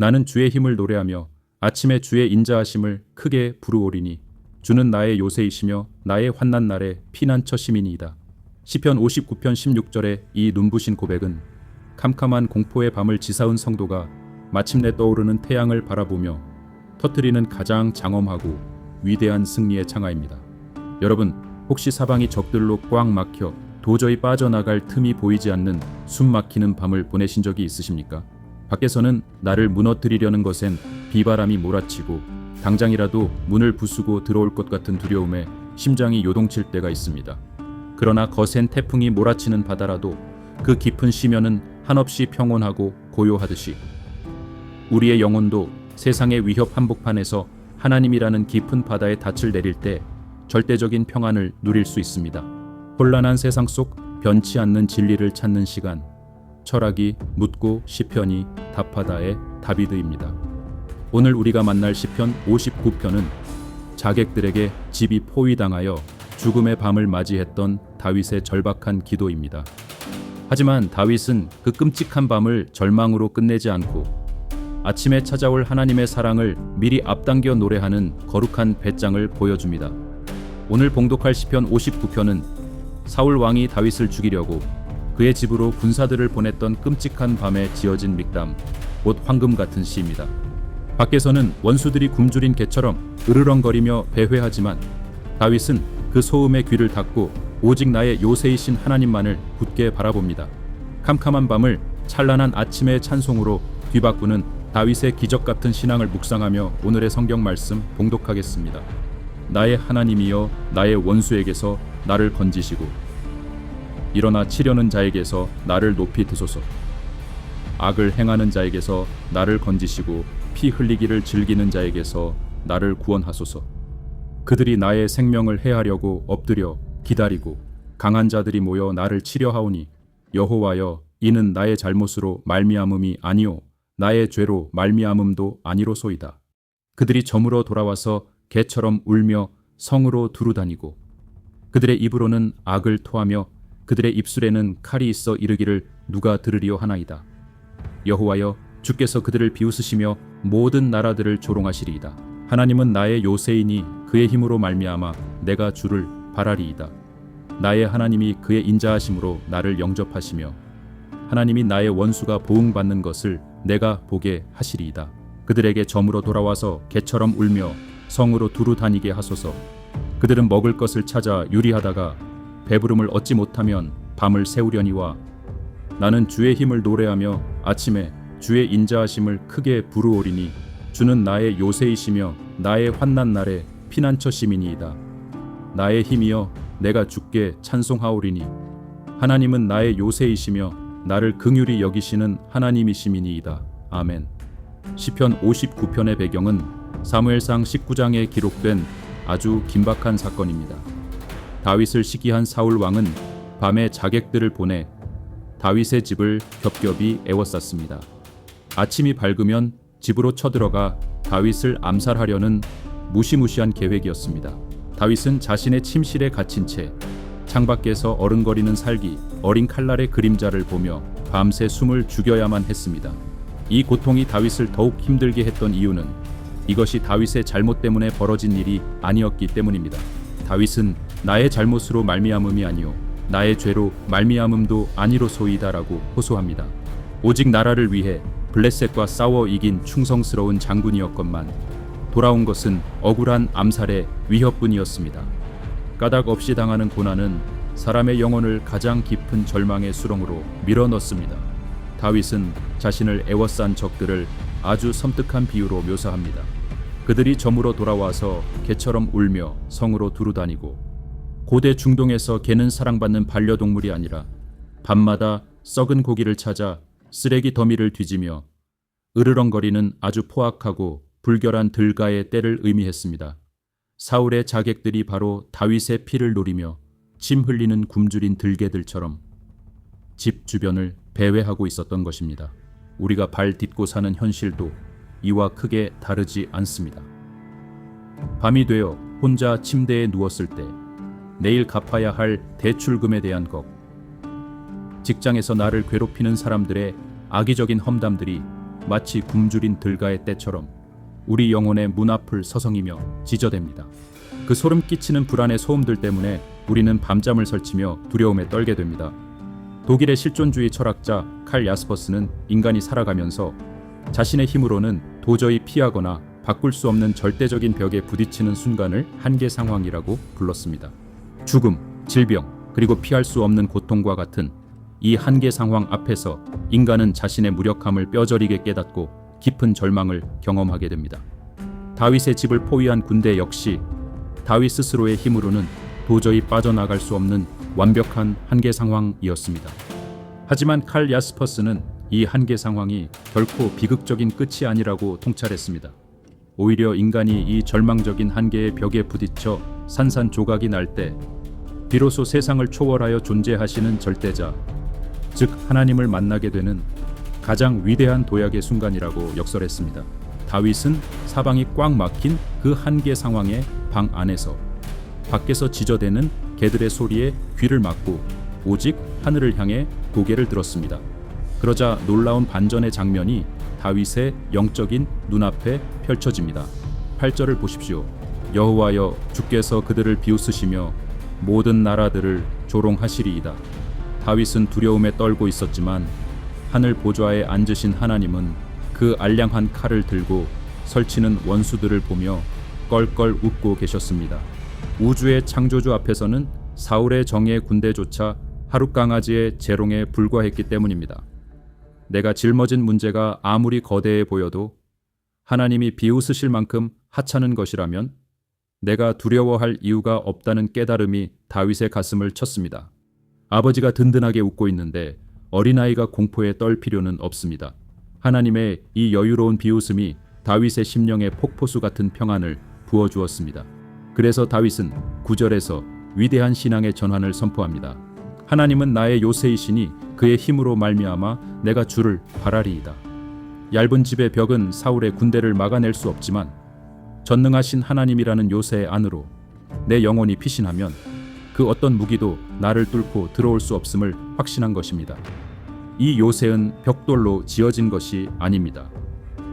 나는 주의 힘을 노래하며 아침에 주의 인자하심을 크게 부르오리니 주는 나의 요새이시며 나의 환난 날에 피난처 시민이이다. 시편 59편 16절의 이 눈부신 고백은 캄캄한 공포의 밤을 지사은 성도가 마침내 떠오르는 태양을 바라보며 터뜨리는 가장 장엄하고 위대한 승리의 창화입니다. 여러분, 혹시 사방이 적들로 꽉 막혀 도저히 빠져나갈 틈이 보이지 않는 숨 막히는 밤을 보내신 적이 있으십니까? 밖에서는 나를 무너뜨리려는 것엔 비바람이 몰아치고 당장이라도 문을 부수고 들어올 것 같은 두려움에 심장이 요동칠 때가 있습니다. 그러나 거센 태풍이 몰아치는 바다라도 그 깊은 심연은 한없이 평온하고 고요하듯이 우리의 영혼도 세상의 위협 한복판에서 하나님이라는 깊은 바다에 닻을 내릴 때 절대적인 평안을 누릴 수 있습니다. 혼란한 세상 속 변치 않는 진리를 찾는 시간, 철학이 묻고 시편이 답하다의 다비드입니다. 오늘 우리가 만날 시편 59편은 자객들에게 집이 포위당하여 죽음의 밤을 맞이했던 다윗의 절박한 기도입니다. 하지만 다윗은 그 끔찍한 밤을 절망으로 끝내지 않고 아침에 찾아올 하나님의 사랑을 미리 앞당겨 노래하는 거룩한 배짱을 보여줍니다. 오늘 봉독할 시편 59편은 사울 왕이 다윗을 죽이려고 그의 집으로 군사들을 보냈던 끔찍한 밤에 지어진 믹담, 곧 황금 같은 시입니다. 밖에서는 원수들이 굶주린 개처럼 으르렁거리며 배회하지만 다윗은 그 소음에 귀를 닫고 오직 나의 요새이신 하나님만을 굳게 바라봅니다. 캄캄한 밤을 찬란한 아침의 찬송으로 뒤바꾸는 다윗의 기적 같은 신앙을 묵상하며 오늘의 성경 말씀 봉독하겠습니다. 나의 하나님이여 나의 원수에게서 나를 건지시고 일어나 치려는 자에게서 나를 높이 드소서. 악을 행하는 자에게서 나를 건지시고 피 흘리기를 즐기는 자에게서 나를 구원하소서. 그들이 나의 생명을 해하려고 엎드려 기다리고 강한 자들이 모여 나를 치려하오니 여호와여 이는 나의 잘못으로 말미암음이 아니오 나의 죄로 말미암음도 아니로소이다. 그들이 저물어 돌아와서 개처럼 울며 성으로 두루다니고 그들의 입으로는 악을 토하며 그들의 입술에는 칼이 있어 이르기를 누가 들으리요 하나이다. 여호와여 주께서 그들을 비웃으시며 모든 나라들을 조롱하시리이다. 하나님은 나의 요새이니 그의 힘으로 말미암아 내가 주를 바라리이다. 나의 하나님이 그의 인자하심으로 나를 영접하시며 하나님이 나의 원수가 보응받는 것을 내가 보게 하시리이다. 그들에게 저물어 돌아와서 개처럼 울며 성으로 두루 다니게 하소서. 그들은 먹을 것을 찾아 유리하다가 배부름을 얻지 못하면 밤을 새우려니와 나는 주의 힘을 노래하며 아침에 주의 인자하심을 크게 부르오리니 주는 나의 요새이시며 나의 환난 날에 피난처 시민이이다. 나의 힘이여 내가 주께 찬송하오리니 하나님은 나의 요새이시며 나를 긍휼히 여기시는 하나님이시미니이다. 아멘. 시편 59편의 배경은 사무엘상 19장에 기록된 아주 긴박한 사건입니다. 다윗을 시기한 사울 왕은 밤에 자객들을 보내 다윗의 집을 겹겹이 에워쌌습니다. 아침이 밝으면 집으로 쳐들어가 다윗을 암살하려는 무시무시한 계획이었습니다. 다윗은 자신의 침실에 갇힌 채 창밖에서 어른거리는 살기, 어린 칼날의 그림자를 보며 밤새 숨을 죽여야만 했습니다. 이 고통이 다윗을 더욱 힘들게 했던 이유는 이것이 다윗의 잘못 때문에 벌어진 일이 아니었기 때문입니다. 다윗은 나의 잘못으로 말미암음이 아니요 나의 죄로 말미암음도 아니로소이다라고 호소합니다. 오직 나라를 위해 블레셋과 싸워 이긴 충성스러운 장군이었건만 돌아온 것은 억울한 암살의 위협뿐이었습니다. 까닭 없이 당하는 고난은 사람의 영혼을 가장 깊은 절망의 수렁으로 밀어넣습니다. 다윗은 자신을 애워싼 적들을 아주 섬뜩한 비유로 묘사합니다. 그들이 저물어 돌아와서 개처럼 울며 성으로 두루다니고 고대 중동에서 개는 사랑받는 반려동물이 아니라 밤마다 썩은 고기를 찾아 쓰레기 더미를 뒤지며 으르렁거리는 아주 포악하고 불결한 들가의 때를 의미했습니다. 사울의 자객들이 바로 다윗의 피를 노리며 침 흘리는 굶주린 들개들처럼 집 주변을 배회하고 있었던 것입니다. 우리가 발 딛고 사는 현실도 이와 크게 다르지 않습니다. 밤이 되어 혼자 침대에 누웠을 때 내일 갚아야 할 대출금에 대한 걱, 직장에서 나를 괴롭히는 사람들의 악의적인 험담들이 마치 굶주린 들가의 때처럼 우리 영혼의 문 앞을 서성이며 지저댑니다. 그 소름 끼치는 불안의 소음들 때문에 우리는 밤잠을 설치며 두려움에 떨게 됩니다. 독일의 실존주의 철학자 칼 야스퍼스는 인간이 살아가면서 자신의 힘으로는 도저히 피하거나 바꿀 수 없는 절대적인 벽에 부딪히는 순간을 한계 상황이라고 불렀습니다. 죽음, 질병, 그리고 피할 수 없는 고통과 같은 이 한계 상황 앞에서 인간은 자신의 무력함을 뼈저리게 깨닫고 깊은 절망을 경험하게 됩니다. 다윗의 집을 포위한 군대 역시 다윗 스스로의 힘으로는 도저히 빠져나갈 수 없는 완벽한 한계 상황이었습니다. 하지만 칼 야스퍼스는 이 한계 상황이 결코 비극적인 끝이 아니라고 통찰했습니다. 오히려 인간이 이 절망적인 한계의 벽에 부딪혀 산산조각이 날 때 비로소 세상을 초월하여 존재하시는 절대자, 즉 하나님을 만나게 되는 가장 위대한 도약의 순간이라고 역설했습니다. 다윗은 사방이 꽉 막힌 그 한계 상황의 방 안에서 밖에서 지저대는 개들의 소리에 귀를 막고 오직 하늘을 향해 고개를 들었습니다. 그러자 놀라운 반전의 장면이 다윗의 영적인 눈앞에 펼쳐집니다. 8절을 보십시오. 여호와여, 주께서 그들을 비웃으시며 모든 나라들을 조롱하시리이다. 다윗은 두려움에 떨고 있었지만 하늘 보좌에 앉으신 하나님은 그 알량한 칼을 들고 설치는 원수들을 보며 껄껄 웃고 계셨습니다. 우주의 창조주 앞에서는 사울의 정예 군대조차 하룻강아지의 재롱에 불과했기 때문입니다. 내가 짊어진 문제가 아무리 거대해 보여도 하나님이 비웃으실 만큼 하찮은 것이라면 내가 두려워할 이유가 없다는 깨달음이 다윗의 가슴을 쳤습니다. 아버지가 든든하게 웃고 있는데 어린아이가 공포에 떨 필요는 없습니다. 하나님의 이 여유로운 비웃음이 다윗의 심령에 폭포수 같은 평안을 부어주었습니다. 그래서 다윗은 9절에서 위대한 신앙의 전환을 선포합니다. 하나님은 나의 요새이시니 그의 힘으로 말미암아 내가 주를 바라리이다. 얇은 집의 벽은 사울의 군대를 막아낼 수 없지만 전능하신 하나님이라는 요새 안으로 내 영혼이 피신하면 그 어떤 무기도 나를 뚫고 들어올 수 없음을 확신한 것입니다. 이 요새는 벽돌로 지어진 것이 아닙니다.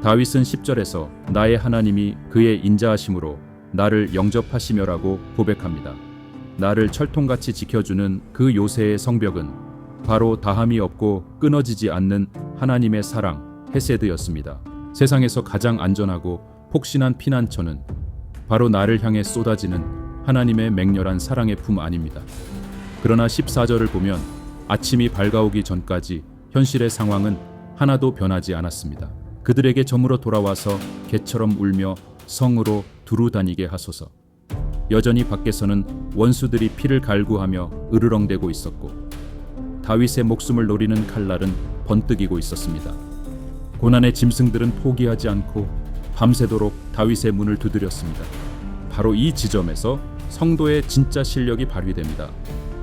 다윗은 10절에서 나의 하나님이 그의 인자하심으로 나를 영접하시며라고 고백합니다. 나를 철통같이 지켜주는 그 요새의 성벽은 바로 다함이 없고 끊어지지 않는 하나님의 사랑, 헤세드였습니다. 세상에서 가장 안전하고 폭신한 피난처는 바로 나를 향해 쏟아지는 하나님의 맹렬한 사랑의 품 아닙니다. 그러나 14절을 보면 아침이 밝아오기 전까지 현실의 상황은 하나도 변하지 않았습니다. 그들에게 저물어 돌아와서 개처럼 울며 성으로 두루 다니게 하소서. 여전히 밖에서는 원수들이 피를 갈구하며 으르렁대고 있었고 다윗의 목숨을 노리는 칼날은 번뜩이고 있었습니다. 고난의 짐승들은 포기하지 않고 밤새도록 다윗의 문을 두드렸습니다. 바로 이 지점에서 성도의 진짜 실력이 발휘됩니다.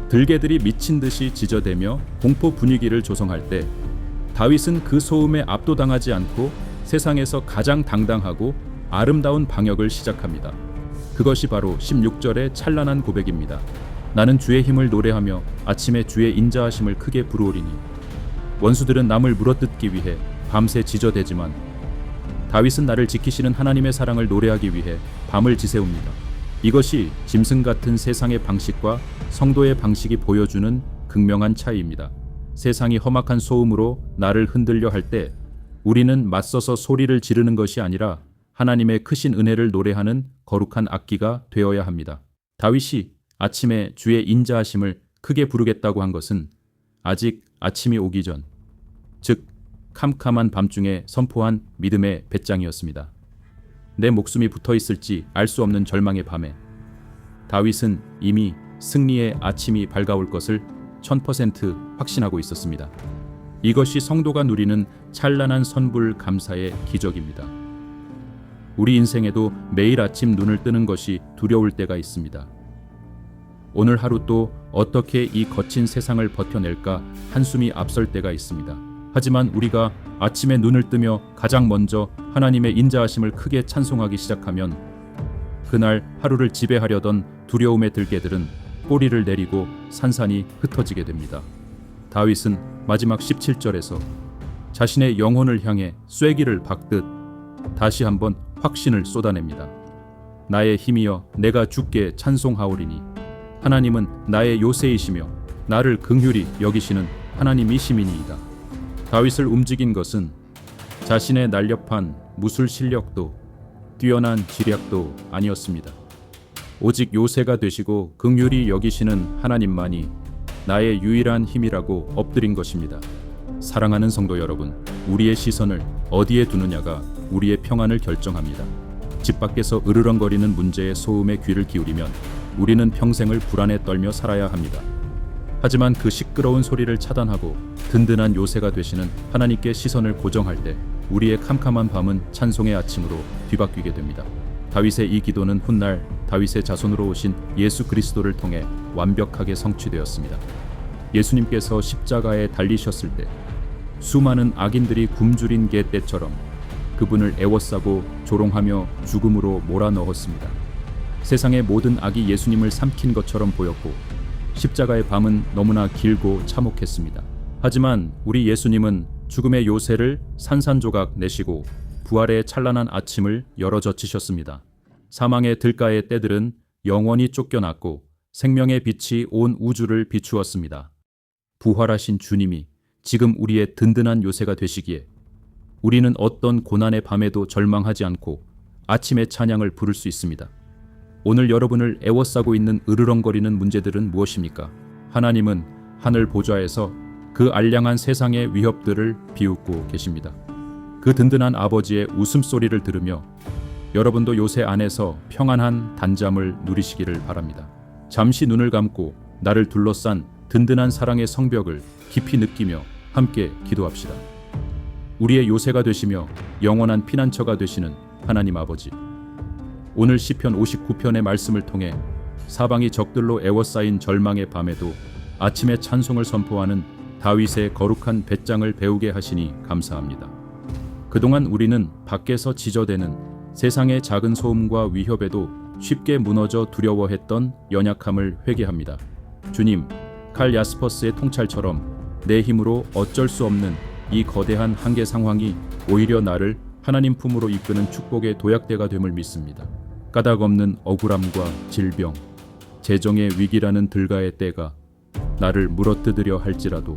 들개들이 미친 듯이 지저대며 공포 분위기를 조성할 때 다윗은 그 소음에 압도당하지 않고 세상에서 가장 당당하고 아름다운 방역을 시작합니다. 그것이 바로 16절의 찬란한 고백입니다. 나는 주의 힘을 노래하며 아침에 주의 인자하심을 크게 부르오리니 원수들은 남을 물어뜯기 위해 밤새 지저대지만 다윗은 나를 지키시는 하나님의 사랑을 노래하기 위해 밤을 지새웁니다. 이것이 짐승 같은 세상의 방식과 성도의 방식이 보여주는 극명한 차이입니다. 세상이 험악한 소음으로 나를 흔들려 할 때 우리는 맞서서 소리를 지르는 것이 아니라 하나님의 크신 은혜를 노래하는 거룩한 악기가 되어야 합니다. 다윗이 아침에 주의 인자하심을 크게 부르겠다고 한 것은 아직 아침이 오기 전, 즉 캄캄한 밤중에 선포한 믿음의 배짱이었습니다. 내 목숨이 붙어있을지 알 수 없는 절망의 밤에 다윗은 이미 승리의 아침이 밝아올 것을 1000% 확신하고 있었습니다. 이것이 성도가 누리는 찬란한 선불 감사의 기적입니다. 우리 인생에도 매일 아침 눈을 뜨는 것이 두려울 때가 있습니다. 오늘 하루 또 어떻게 이 거친 세상을 버텨낼까 한숨이 앞설 때가 있습니다. 하지만 우리가 아침에 눈을 뜨며 가장 먼저 하나님의 인자하심을 크게 찬송하기 시작하면 그날 하루를 지배하려던 두려움의 들개들은 꼬리를 내리고 산산이 흩어지게 됩니다. 다윗은 마지막 17절에서 자신의 영혼을 향해 쐐기를 박듯 다시 한번 확신을 쏟아냅니다. 나의 힘이여 내가 주께 찬송하오리니 하나님은 나의 요새이시며 나를 긍휼히 여기시는 하나님이심이니이다. 다윗을 움직인 것은 자신의 날렵한 무술 실력도 뛰어난 지략도 아니었습니다. 오직 요새가 되시고 긍휼히 여기시는 하나님만이 나의 유일한 힘이라고 엎드린 것입니다. 사랑하는 성도 여러분, 우리의 시선을 어디에 두느냐가 우리의 평안을 결정합니다. 집 밖에서 으르렁거리는 문제의 소음에 귀를 기울이면 우리는 평생을 불안에 떨며 살아야 합니다. 하지만 그 시끄러운 소리를 차단하고 든든한 요새가 되시는 하나님께 시선을 고정할 때 우리의 캄캄한 밤은 찬송의 아침으로 뒤바뀌게 됩니다. 다윗의 이 기도는 훗날 다윗의 자손으로 오신 예수 그리스도를 통해 완벽하게 성취되었습니다. 예수님께서 십자가에 달리셨을 때 수많은 악인들이 굶주린 개 떼처럼 그분을 애워싸고 조롱하며 죽음으로 몰아넣었습니다. 세상의 모든 악이 예수님을 삼킨 것처럼 보였고 십자가의 밤은 너무나 길고 참혹했습니다. 하지만 우리 예수님은 죽음의 요새를 산산조각 내시고 부활의 찬란한 아침을 열어젖히셨습니다. 사망의 들가의 떼들은 영원히 쫓겨났고 생명의 빛이 온 우주를 비추었습니다. 부활하신 주님이 지금 우리의 든든한 요새가 되시기에 우리는 어떤 고난의 밤에도 절망하지 않고 아침의 찬양을 부를 수 있습니다. 오늘 여러분을 애워싸고 있는 으르렁거리는 문제들은 무엇입니까? 하나님은 하늘 보좌에서 그 알량한 세상의 위협들을 비웃고 계십니다. 그 든든한 아버지의 웃음소리를 들으며 여러분도 요새 안에서 평안한 단잠을 누리시기를 바랍니다. 잠시 눈을 감고 나를 둘러싼 든든한 사랑의 성벽을 깊이 느끼며 함께 기도합시다. 우리의 요새가 되시며 영원한 피난처가 되시는 하나님 아버지, 오늘 시편 59편의 말씀을 통해 사방이 적들로 애워싸인 절망의 밤에도 아침의 찬송을 선포하는 다윗의 거룩한 배짱을 배우게 하시니 감사합니다. 그동안 우리는 밖에서 지저대는 세상의 작은 소음과 위협에도 쉽게 무너져 두려워했던 연약함을 회개합니다. 주님, 칼 야스퍼스의 통찰처럼 내 힘으로 어쩔 수 없는 이 거대한 한계 상황이 오히려 나를 하나님 품으로 이끄는 축복의 도약대가 됨을 믿습니다. 까닭없는 억울함과 질병, 재정의 위기라는 들가의 때가 나를 물어뜯으려 할지라도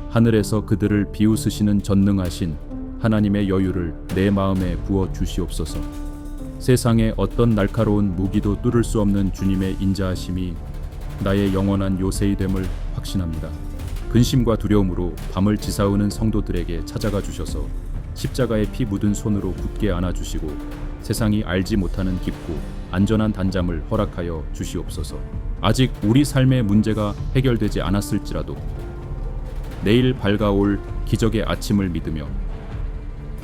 하늘에서 그들을 비웃으시는 전능하신 하나님의 여유를 내 마음에 부어 주시옵소서. 세상의 어떤 날카로운 무기도 뚫을 수 없는 주님의 인자하심이 나의 영원한 요새이 됨을 확신합니다. 근심과 두려움으로 밤을 지사우는 성도들에게 찾아가 주셔서 십자가의 피 묻은 손으로 굳게 안아주시고 세상이 알지 못하는 깊고 안전한 단잠을 허락하여 주시옵소서. 아직 우리 삶의 문제가 해결되지 않았을지라도 내일 밝아올 기적의 아침을 믿으며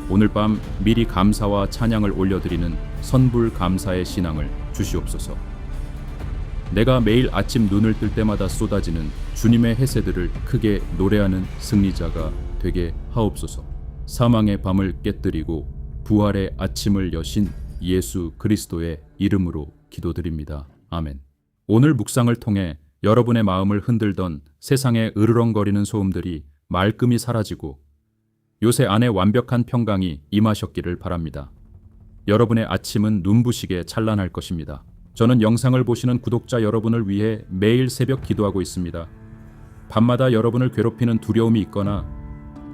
오늘 밤 미리 감사와 찬양을 올려드리는 선불 감사의 신앙을 주시옵소서. 내가 매일 아침 눈을 뜰 때마다 쏟아지는 주님의 해세들을 크게 노래하는 승리자가 되게 하옵소서. 사망의 밤을 깨뜨리고 부활의 아침을 여신 예수 그리스도의 이름으로 기도드립니다. 아멘. 오늘 묵상을 통해 여러분의 마음을 흔들던 세상의 으르렁거리는 소음들이 말끔히 사라지고 요새 안에 완벽한 평강이 임하셨기를 바랍니다. 여러분의 아침은 눈부시게 찬란할 것입니다. 저는 영상을 보시는 구독자 여러분을 위해 매일 새벽 기도하고 있습니다. 밤마다 여러분을 괴롭히는 두려움이 있거나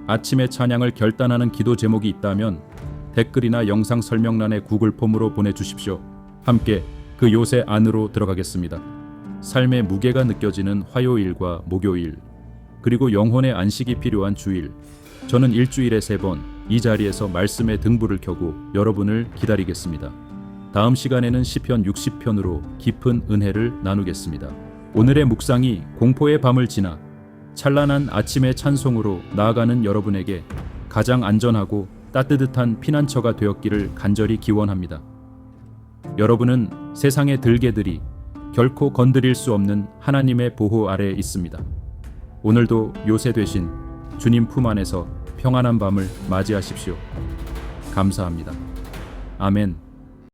아침의 찬양을 결단하는 기도 제목이 있다면 댓글이나 영상 설명란에 구글 폼으로 보내주십시오. 함께 그 요새 안으로 들어가겠습니다. 삶의 무게가 느껴지는 화요일과 목요일, 그리고 영혼의 안식이 필요한 주일, 저는 일주일에 3번 이 자리에서 말씀의 등불을 켜고 여러분을 기다리겠습니다. 다음 시간에는 시편 60편으로 깊은 은혜를 나누겠습니다. 오늘의 묵상이 공포의 밤을 지나 찬란한 아침의 찬송으로 나아가는 여러분에게 가장 안전하고 따뜻한 피난처가 되었기를 간절히 기원합니다. 여러분은 세상의 들개들이 결코 건드릴 수 없는 하나님의 보호 아래에 있습니다. 오늘도 요새 되신 주님 품 안에서 평안한 밤을 맞이하십시오. 감사합니다. 아멘.